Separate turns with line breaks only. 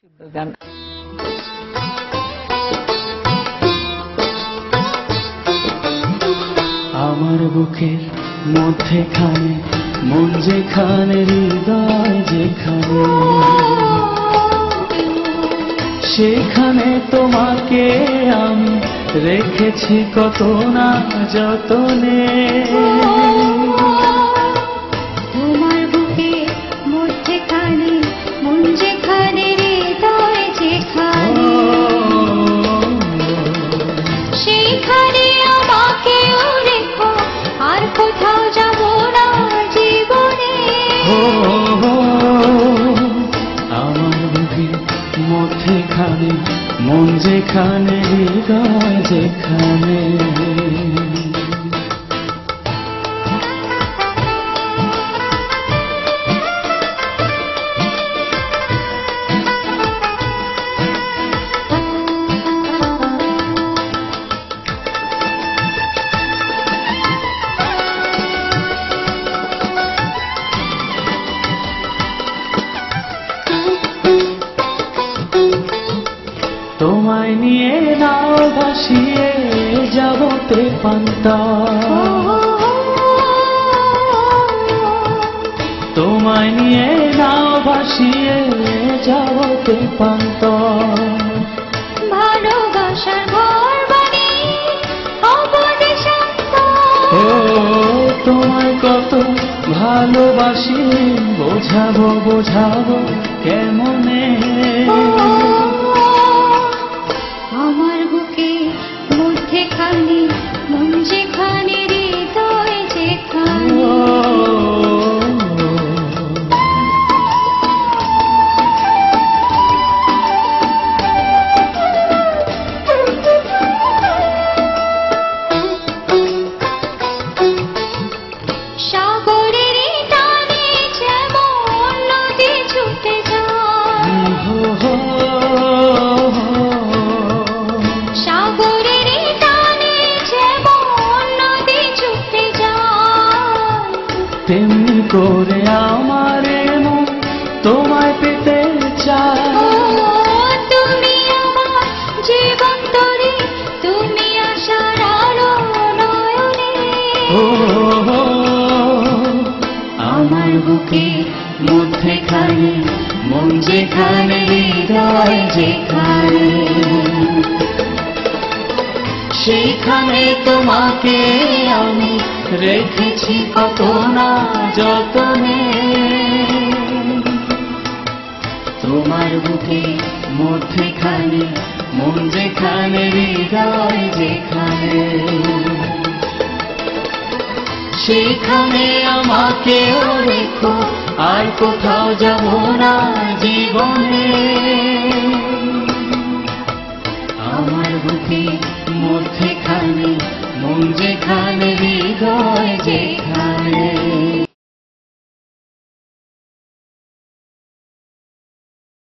সুন্দর গান।
আমার বুকের মধ্যেখানে মন যেখানে হৃদয় যেখানে সেখানে তোমাকে আমি রেখেছি কত না যতনে।
তোমার বুকের মধ্যেখানে মন যেখানে হৃদয় যেখানে সেইখানে আমাকেও রেখো, আর কোথাও যাব না জীবনে।
আমার বুকের মধ্যেখানে মন যেখানে হৃদয় যেখানে। তোমায় নিয়ে নাও ভাসিয়ে যাবতে পান্তা, তোমায় নিয়ে নাও ভাসিয়ে যাবতে পান্তা।
ভালোবাসার ঘর বানি অবধি শান্ত।
ও তোমায় কত ভালোবাসি বোঝাবো বোঝাবো কেমনে।
আমার বুকে মধ্যেখানে মন যেখানে হৃদয় যেখানে সাগরের টানে যেমন নদী ছুটে যায়, সাগরের টানে যেমন নদী ছুটে যায়,
তেমনি করে আমার মন তোমায় পেতে চায়।
তুমি আমার জীবন তরে, তুমি আশার আলো নয়নে।
আমার বুকে মধ্যেখানে মন যেখানে হৃদয় যেখানে সেইখানে তোমাকে আমি রেখেছি কত না যতনে। তোমার বুকে মধ্যেখানে মন যেখানে হৃদয় যেখানে সেইখানে আমাকেও রেখো, আর কোথাও যাব না জীবনে। আমার বুকে মধ্যেখানে মন যেখানে হৃদয় যেখানে।